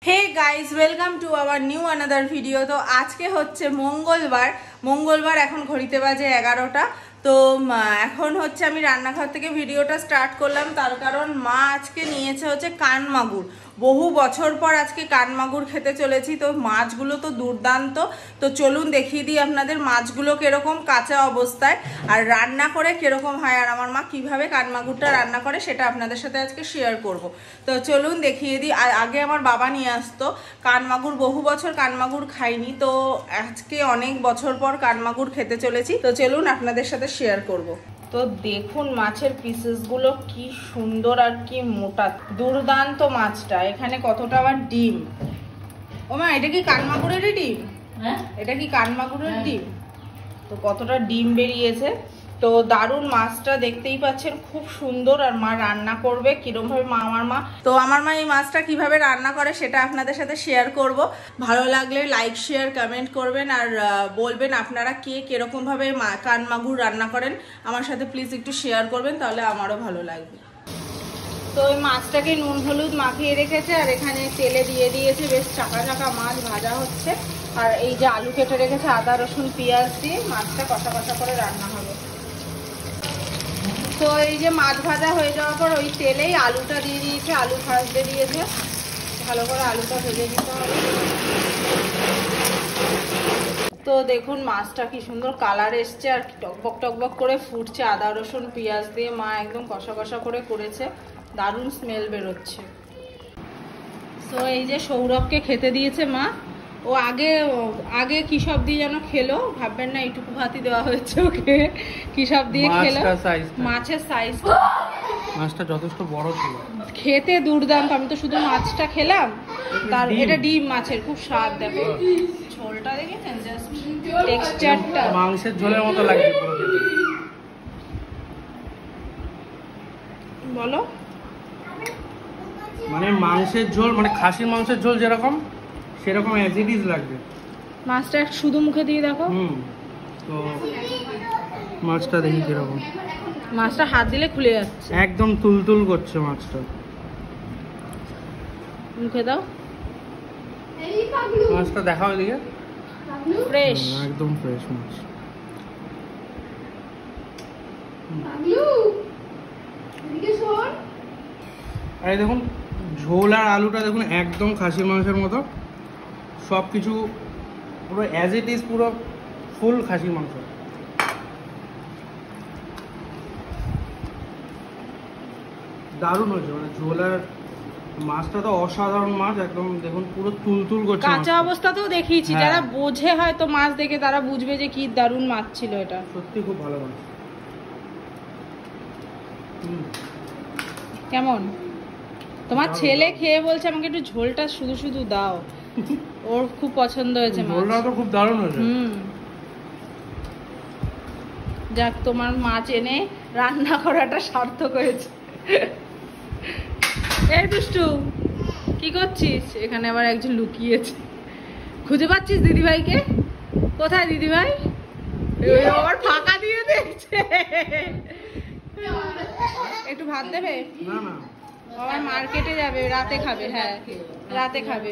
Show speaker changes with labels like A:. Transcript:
A: Hey guys welcome to our new another video. तो आज के होच्छे मंगलवार এখন ঘড়িতে বাজে 11টা। তো এখন হচ্ছে আমি রান্নাঘর থেকে ভিডিওটা স্টার্ট করলাম, তার কারণ মা আজকে নিয়েছে হচ্ছে কান মাগুর। বহু বছর পর আজকে কান মাগুর খেতে চলেছি। তো মাছগুলো তো দুর্দান্ত। তো চলুন দেখিয়ে দিই আপনাদের মাছগুলো কিরকম কাঁচা অবস্থায় আর রান্না করে কিরকম হয়, আর আমার মা কিভাবে কান মাগুরটা রান্না করে সেটা আপনাদের সাথে আজকে শেয়ার করব। তো চলুন দেখিয়ে দিই। আগে আমার বাবা নিয়ে আসতো কান মাগুর, বহু বছর কান মাগুর খাইনি, তো আজকে অনেক বছর পর কান মাগুর খেতে চলেছি। তো চলুন আপনাদের সাথে শেয়ার করব। তো দেখুন মাছের পিসেসগুলো কি সুন্দর আর কি মোটা, দুর্দান্ত মাছটা। এখানে কতটা আবার ডিম। ও মা, এটা কি কান মাগুরেরই ডিম? হ্যাঁ, এটা কি কান মাগুরের ডিম? তো কতটা ডিম বেরিয়েছে। তো দারুণ মাছটা, দেখতেই পাচ্ছেন খুব সুন্দর। আর মা রান্না করবে কিরম ভাবে আমার মা এই মাছটা কিভাবে রান্না করে সেটা আপনাদের সাথে শেয়ার করব। ভালো লাগলে লাইক শেয়ার কমেন্ট করবেন আর বলবেন আপনারা কে কিরকম ভাবে কান মাগুর রান্না করেন, আমার সাথে প্লিজ একটু শেয়ার করবেন, তাহলে আমারও ভালো লাগবে। তো ওই মাছটাকে নুন হলুদ মাখিয়ে রেখেছে আর এখানে তেলে দিয়ে দিয়েছে, বেশ চাকা চাকা মাছ ভাজা হচ্ছে। আর এই যে আলু কেটে রেখেছে, আদা রসুন পেঁয়াজ দিয়ে মাছটা কষা কষা করে রান্না হবে। তো এই যে মাছ ভাজা হয়ে যাওয়ার পর ওই তেলেই আলুটা দিয়ে দিয়েছে, আলু ভাজতে দিয়েছে। ভালো করে আলুটা ভেজে দিতে হবে। তো দেখুন মাছটা কি সুন্দর কালার এসছে আর টকবক টকবক করে ফুটছে। আদা রসুন পেঁয়াজ দিয়ে মা একদম কষা কষা করে করেছে, দারুণ স্মেল বেরোচ্ছে। তো এই যে সৌরভকে খেতে দিয়েছে মা। ও আগে কি সব দিয়ে যেন খেলো, ভাববেন না এইটুকু ভাতই দেওয়া হয়েছে ওকে। কি সব দিয়ে খেলো, মাছের সাইজ,
B: মাছটা যথেষ্ট বড় ছিল,
A: খেতে দুর্দান্ত। আমি তো শুধু মাছটা খেলাম, তার এটা ডিম মাছের খুব স্বাদ। দেখো ঝোলটা দেখেছেন, জাস্ট টেক্সচারটা
B: মাংসের ঝোলের মতো লাগছে পুরো খেতে।
A: বলো,
B: মানে মাংসের ঝোল, মানে খাসির মাংসের ঝোল যেরকম সেরকম অ্যাজ ইট ইজ লাগবে।
A: মাছটা শুধু মুখে দিয়ে দেখো।
B: তো মাছটা দেখি কিরকম।
A: মাছটা হাত দিলে খুলে যাচ্ছে,
B: একদম তুলতুল করছে মাছটা।
A: মুখে দাও,
B: মাছটা দেখাও এদিকে।
A: ফ্রেশ,
B: একদম ফ্রেশ মাছ। আরে দেখুন ঝোল আর আলুটা দেখুন একদম খাসির মাংসের মতো, সব কিছু পুরো অ্যাজ ইট ইজ, পুরো ফুল খাসির মাংস। দারুণ হয়েছে, মানে ঝোল আর মাছটা তো অসাধারণ মাছ, একদম দেখুন পুরো তুলতুল করছে।
A: কাঁচা অবস্থাতেও দেখিয়েছি, যারা বোঝে হয়তো মাছ দেখে তারা বুঝবে যে কি দারুণ মাছ ছিল এটা।
B: সত্যি খুব ভালো মাছ।
A: কেমন তোমার ছেলে খেয়ে বলছে আমাকে একটু ঝোলটা শুধু শুধু দাও, ওর খুব পছন্দ হয়েছে মাছ।
B: ঝোলটা তো খুব দারুণ হয়েছে।
A: যাক, তোমার মাছ এনে রান্না করাটা সার্থক হয়েছে। এই দুষ্টু কি করছিস? এখানে আবার একজন লুকিয়েছে, খুঁজে পাচ্ছিস দিদিভাইকে? কোথায় দিদিভাই? আবার ফাঁকা দিয়ে দেখছে। একটু ভাত দেবে?
B: না না,
A: আবার মার্কেটে যাবে, রাতে খাবে। হ্যাঁ রাতে খাবে।